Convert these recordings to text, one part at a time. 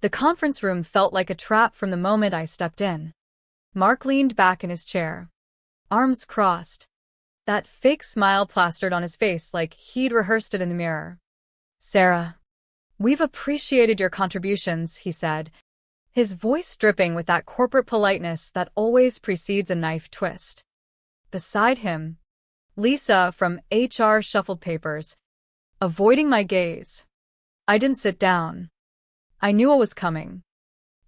The conference room felt like a trap from the moment I stepped in. Mark leaned back in his chair, arms crossed, that fake smile plastered on his face like he'd rehearsed it in the mirror. "Sarah, we've appreciated your contributions," he said, his voice dripping with that corporate politeness that always precedes a knife twist. Beside him, Lisa from HR shuffled papers, avoiding my gaze. I didn't sit down. I knew what was coming.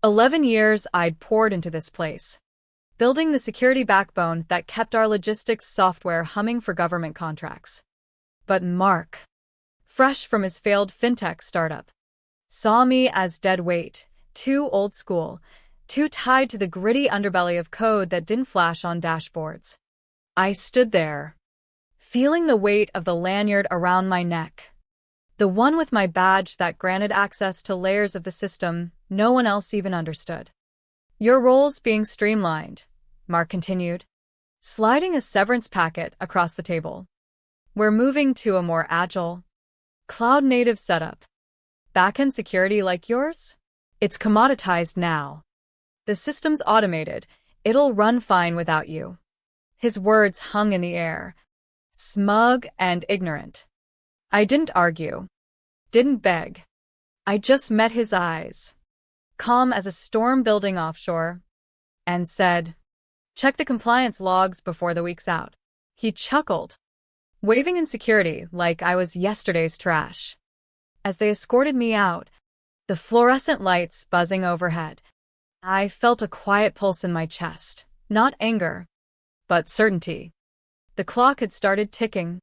11 years I'd poured into this place, building the security backbone that kept our logistics software humming for government contracts. But Mark, fresh from his failed fintech startup, saw me as dead weight, too old school, too tied to the gritty underbelly of code that didn't flash on dashboards. I stood there, feeling the weight of the lanyard around my neck, the one with my badge that granted access to layers of the system no one else even understood. "Your role's being streamlined," Mark continued, sliding a severance packet across the table. "We're moving to a more agile, cloud-native setup. Back-end security like yours? It's commoditized now. The system's automated. It'll run fine without you." His words hung in the air, smug and ignorant. I didn't argue, didn't beg. I just met his eyes, calm as a storm building offshore, and said, "Check the compliance logs before the week's out." He chuckled, waving in security like I was yesterday's trash. As they escorted me out, the fluorescent lights buzzing overhead, I felt a quiet pulse in my chest, not anger, but certainty. The clock had started ticking,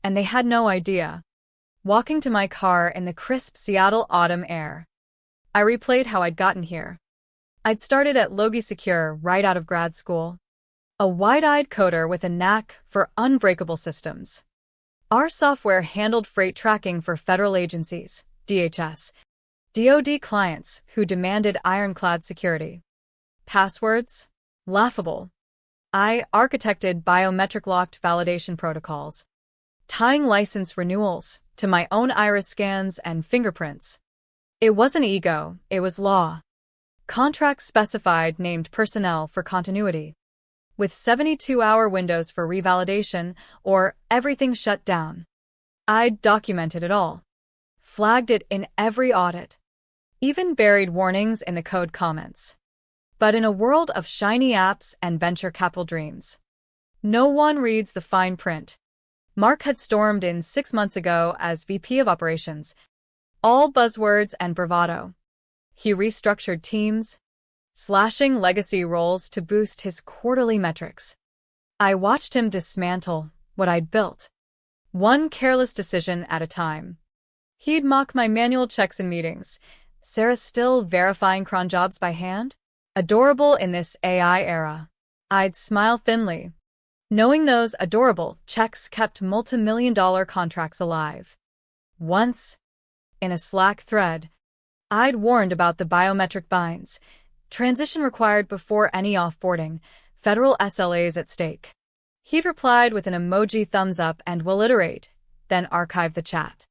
and they had no idea. Walking to my car in the crisp Seattle autumn air, I replayed how I'd gotten here. I'd started at Logi Secure right out of grad school, a wide-eyed coder with a knack for unbreakable systems. Our software handled freight tracking for federal agencies, DHS, DoD clients who demanded ironclad security. Passwords? Laughable. I architected biometric-locked validation protocols, tying license renewals to my own iris scans and fingerprints. It wasn't ego, it was law. Contracts specified named personnel for continuity, with 72-hour windows for revalidation or everything shut down. I'd documented it all, flagged it in every audit, even buried warnings in the code comments. But in a world of shiny apps and venture capital dreams, no one reads the fine print. Mark had stormed in 6 months ago as VP of Operations, all buzzwords and bravado. He restructured teams, slashing legacy roles to boost his quarterly metrics. I watched him dismantle what I'd built, one careless decision at a time. He'd mock my manual checks in meetings. Sarah still verifying cron jobs by hand? Adorable in this AI era. I'd smile thinly, knowing those adorable checks kept multi-million-dollar contracts alive. Once, in a Slack thread, I'd warned about the biometric binds, transition required before any offboarding, federal SLAs at stake. He'd replied with an emoji thumbs up and "will iterate," then archived the chat.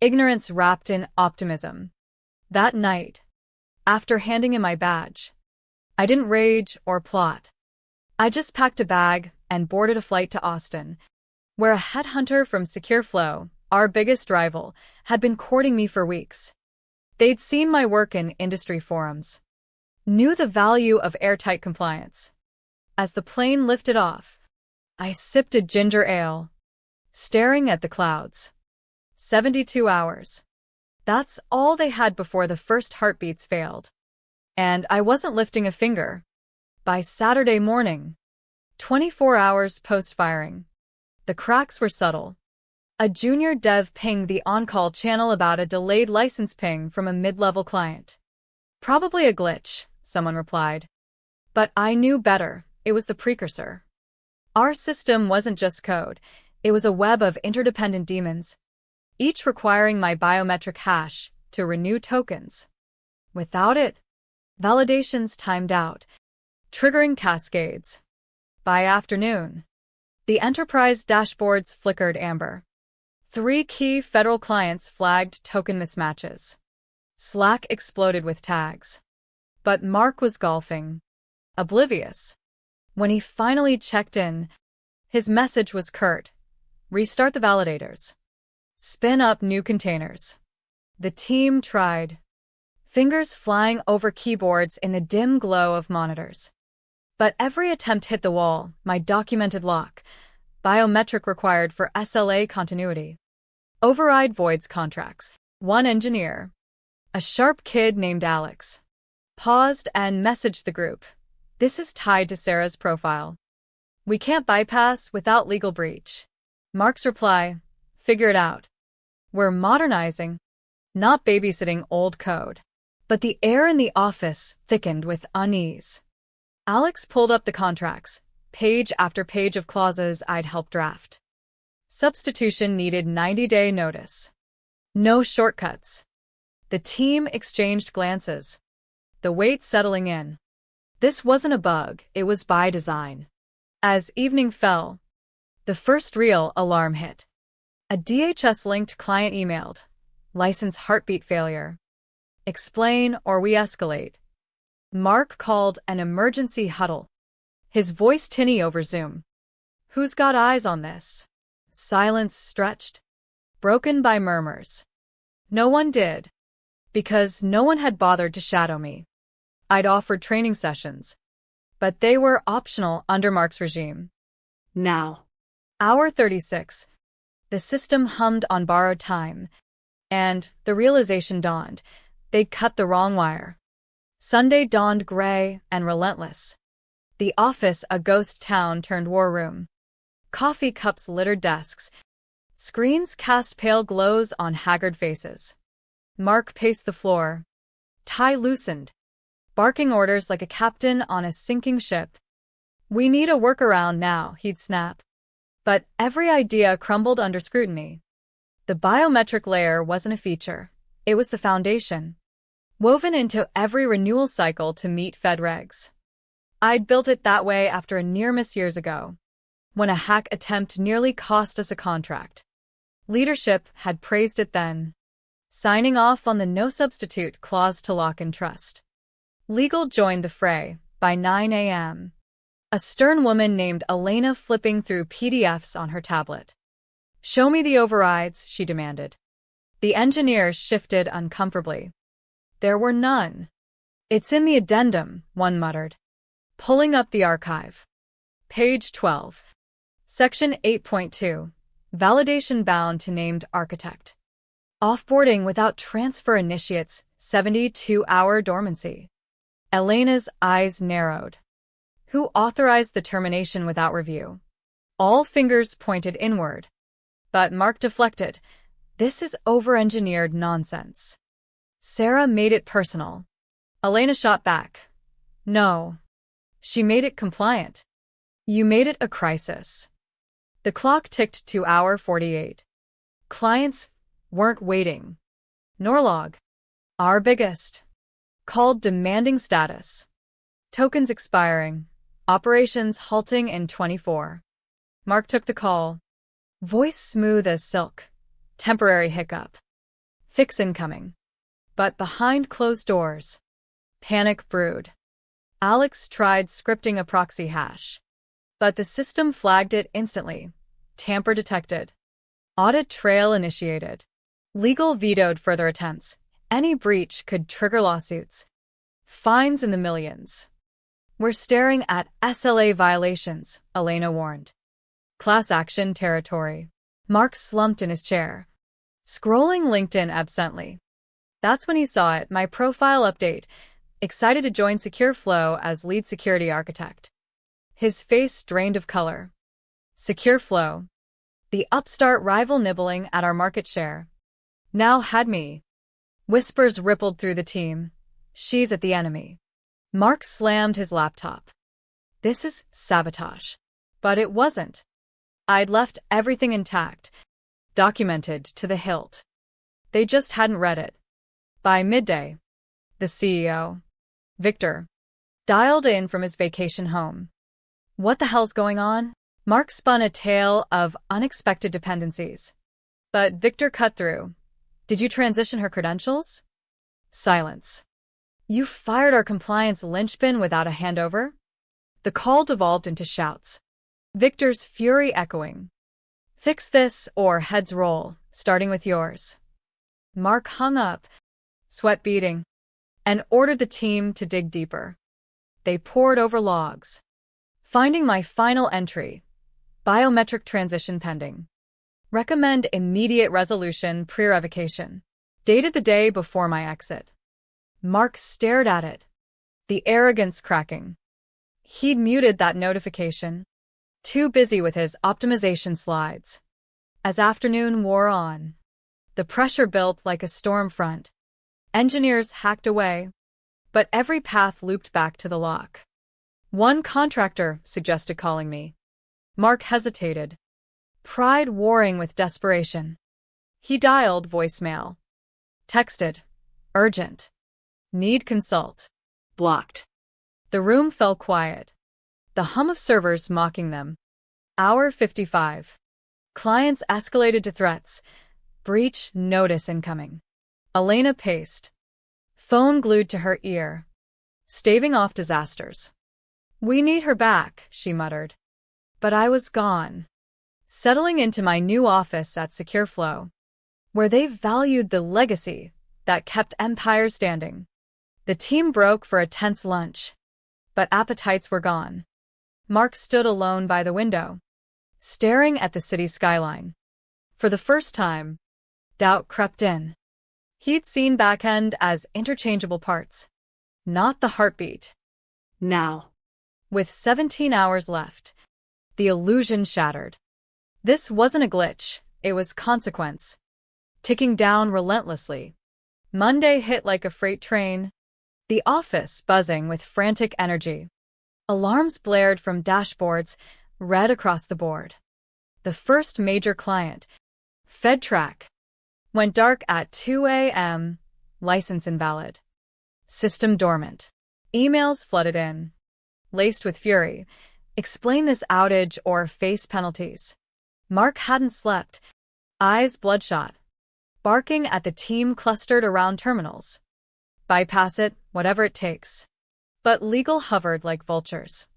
Ignorance wrapped in optimism. That night, after handing in my badge, I didn't rage or plot. I just packed a bag and boarded a flight to Austin, where a headhunter from SecureFlow, our biggest rival, had been courting me for weeks. They'd seen my work in industry forums, knew the value of airtight compliance. As the plane lifted off, I sipped a ginger ale, staring at the clouds. 72 hours. That's all they had before the first heartbeats failed. And I wasn't lifting a finger. By Saturday morning, 24 hours post-firing, the cracks were subtle. A junior dev pinged the on-call channel about a delayed license ping from a mid-level client. "Probably a glitch," someone replied. But I knew better. It was the precursor. Our system wasn't just code. It was a web of interdependent daemons, each requiring my biometric hash to renew tokens. Without it, validations timed out, triggering cascades. By afternoon, the enterprise dashboards flickered amber. 3 key federal clients flagged token mismatches. Slack exploded with tags. But Mark was golfing, oblivious. When he finally checked in, his message was curt. Restart the validators. Spin up new containers. The team tried, fingers flying over keyboards in the dim glow of monitors. But every attempt hit the wall, my documented lock, biometric required for SLA continuity. Override voids contracts. One engineer, a sharp kid named Alex, paused and messaged the group. This is tied to Sarah's profile. We can't bypass without legal breach. Mark's reply, figure it out. We're modernizing, not babysitting old code. But the air in the office thickened with unease. Alex pulled up the contracts, page after page of clauses I'd helped draft. Substitution needed 90-day notice. No shortcuts. The team exchanged glances, the weight settling in. This wasn't a bug, it was by design. As evening fell, the first real alarm hit. A DHS-linked client emailed, license heartbeat failure. Explain or we escalate. Mark called an emergency huddle, his voice tinny over Zoom. Who's got eyes on this? Silence stretched, broken by murmurs. No one did, because no one had bothered to shadow me. I'd offered training sessions, but they were optional under Mark's regime. Now. Hour 36. The system hummed on borrowed time, and the realization dawned. They'd cut the wrong wire. Sunday dawned gray and relentless. The office, a ghost town turned war room. Coffee cups littered desks. Screens cast pale glows on haggard faces. Mark paced the floor, tie loosened, barking orders like a captain on a sinking ship. We need a workaround now, he'd snap. But every idea crumbled under scrutiny. The biometric layer wasn't a feature. It was the foundation, woven into every renewal cycle to meet Fed regs. I'd built it that way after a near miss years ago, when a hack attempt nearly cost us a contract. Leadership had praised it then, signing off on the no substitute clause to lock in trust. Legal joined the fray by 9 a.m. A stern woman named Elena flipping through PDFs on her tablet. Show me the overrides, she demanded. The engineers shifted uncomfortably. There were none. It's in the addendum, one muttered, pulling up the archive. Page 12. Section 8.2. Validation bound to named architect. Offboarding without transfer initiates 72-hour dormancy. Elena's eyes narrowed. Who authorized the termination without review? All fingers pointed inward. But Mark deflected. This is over-engineered nonsense. Sarah made it personal. Elena shot back. No. She made it compliant. You made it a crisis. The clock ticked to hour 48. Clients weren't waiting. Norlog, our biggest, called demanding status. Tokens expiring. Operations halting in 24. Mark took the call. Voice smooth as silk. Temporary hiccup. Fix incoming. But behind closed doors, panic brewed. Alex tried scripting a proxy hash, but the system flagged it instantly. Tamper detected. Audit trail initiated. Legal vetoed further attempts. Any breach could trigger lawsuits. Fines in the millions. We're staring at SLA violations, Elena warned. Class action territory. Mark slumped in his chair, scrolling LinkedIn absently. That's when he saw it, my profile update, excited to join SecureFlow as lead security architect. His face drained of color. SecureFlow, the upstart rival nibbling at our market share, now had me. Whispers rippled through the team. She's at the enemy. Mark slammed his laptop. This is sabotage. But it wasn't. I'd left everything intact, documented to the hilt. They just hadn't read it. By midday, the CEO, Victor, dialed in from his vacation home. What the hell's going on? Mark spun a tale of unexpected dependencies. But Victor cut through. Did you transition her credentials? Silence. You fired our compliance linchpin without a handover? The call devolved into shouts. Victor's fury echoing. Fix this or heads roll, starting with yours. Mark hung up, sweat beading, and ordered the team to dig deeper. They pored over logs, finding my final entry. Biometric transition pending. Recommend immediate resolution pre-revocation. Dated the day before my exit. Mark stared at it, the arrogance cracking. He'd muted that notification, too busy with his optimization slides. As afternoon wore on, the pressure built like a storm front. Engineers hacked away, but every path looped back to the lock. One contractor suggested calling me. Mark hesitated, pride warring with desperation. He dialed voicemail. Texted. Urgent. Need consult. Blocked. The room fell quiet. The hum of servers mocking them. Hour 55. Clients escalated to threats. Breach notice incoming. Elena paced. Phone glued to her ear. Staving off disasters. We need her back, she muttered. But I was gone. Settling into my new office at SecureFlow, where they valued the legacy that kept Empire standing. The team broke for a tense lunch, but appetites were gone. Mark stood alone by the window, staring at the city skyline. For the first time, doubt crept in. He'd seen backend as interchangeable parts, not the heartbeat. Now, with 17 hours left, the illusion shattered. This wasn't a glitch, it was consequence. Ticking down relentlessly. Monday hit like a freight train, the office buzzing with frantic energy. Alarms blared from dashboards, red across the board. The first major client, FedTrack, went dark at 2 a.m., license invalid. System dormant. Emails flooded in, laced with fury. Explain this outage or face penalties. Mark hadn't slept, eyes bloodshot, barking at the team clustered around terminals. Bypass it, whatever it takes. But legal hovered like vultures.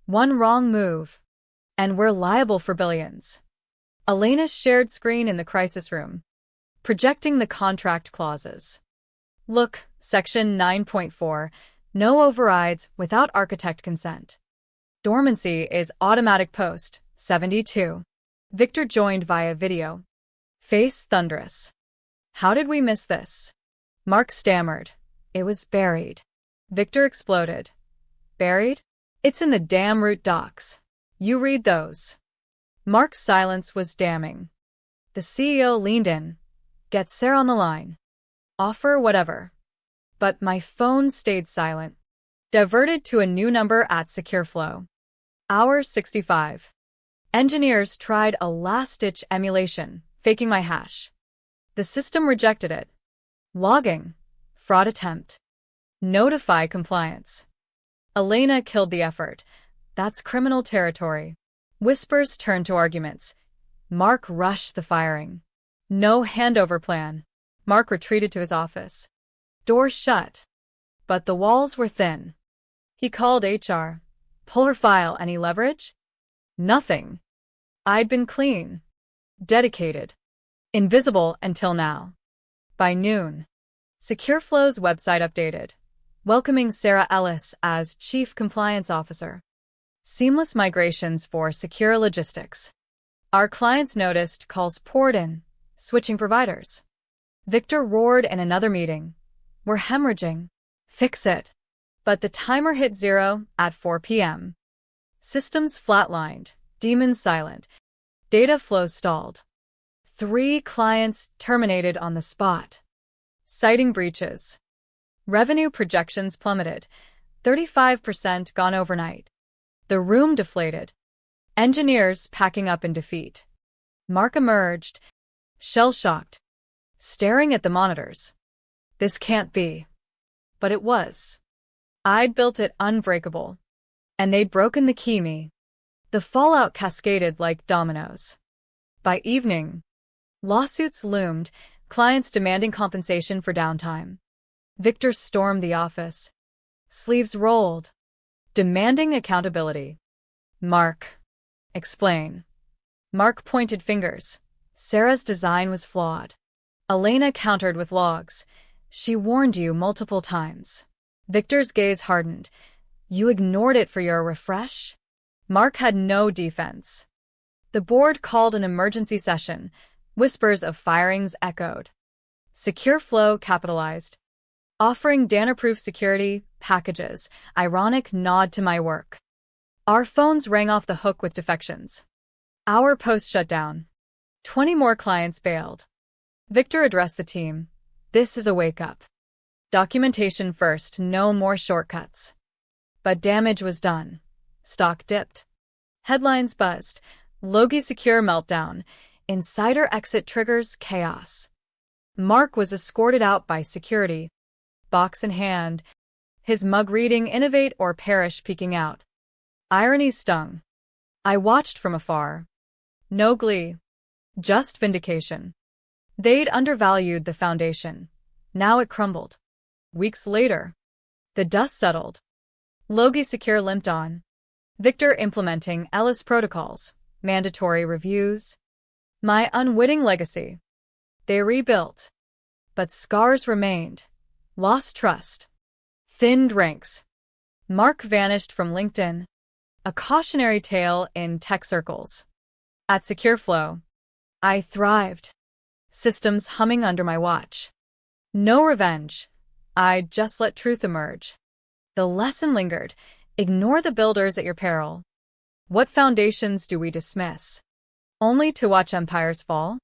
One wrong move, and we're liable for billions. Elena shared screen in the crisis room, projecting the contract clauses. Look, Section 9.4, no overrides without architect consent. Dormancy is automatic post, 72. Victor joined via video. Face thunderous. How did we miss this? Mark stammered. It was buried. Victor exploded. Buried? It's in the damn root docs. You read those. Mark's silence was damning. The CEO leaned in. Get Sarah on the line. Offer whatever. But my phone stayed silent. Diverted to a new number at SecureFlow. Hour 65. Engineers tried a last-ditch emulation, faking my hash. The system rejected it. Logging. Fraud attempt. Notify compliance. Elena killed the effort. That's criminal territory. Whispers turned to arguments. Mark rushed the firing. No handover plan. Mark retreated to his office. Door shut. But the walls were thin. He called HR. Pull her file. Any leverage? Nothing. I'd been clean. Dedicated. Invisible until now. By noon, SecureFlow's website updated, welcoming Sarah Ellis as Chief Compliance Officer. Seamless migrations for secure logistics. Our clients noticed calls poured in, switching providers. Victor roared in another meeting. We're hemorrhaging. Fix it. But the timer hit 0 at 4 p.m. Systems flatlined, demons silent. Data flow stalled. 3 clients terminated on the spot, citing breaches. Revenue projections plummeted, 35% gone overnight. The room deflated. Engineers packing up in defeat. Mark emerged, shell-shocked, staring at the monitors. This can't be. But it was. I'd built it unbreakable, and they'd broken the key. The fallout cascaded like dominoes. By evening, lawsuits loomed, clients demanding compensation for downtime. Victor stormed the office, sleeves rolled, demanding accountability. Mark. Explain. Mark pointed fingers. Sarah's design was flawed. Elena countered with logs. She warned you multiple times. Victor's gaze hardened. You ignored it for your refresh? Mark had no defense. The board called an emergency session. Whispers of firings echoed. Secure Flow capitalized. Offering Dana-proof security packages. Ironic nod to my work. Our phones rang off the hook with defections. Our post shut down. 20 more clients bailed. Victor addressed the team. This is a wake-up. Documentation first, no more shortcuts. But damage was done. Stock dipped. Headlines buzzed. Logi secure meltdown. Insider exit triggers chaos. Mark was escorted out by security, box in hand, his mug reading innovate or perish peeking out. Irony stung. I watched from afar. No glee. Just vindication. They'd undervalued the foundation. Now it crumbled. Weeks later, the dust settled. Logi Secure limped on. Victor implementing Ellis protocols, mandatory reviews. My unwitting legacy. They rebuilt. But scars remained. Lost trust. Thinned ranks. Mark vanished from LinkedIn. A cautionary tale in tech circles. At Secure Flow, I thrived. Systems humming under my watch. No revenge. I just let truth emerge. The lesson lingered. Ignore the builders at your peril. What foundations do we dismiss? Only to watch empires fall?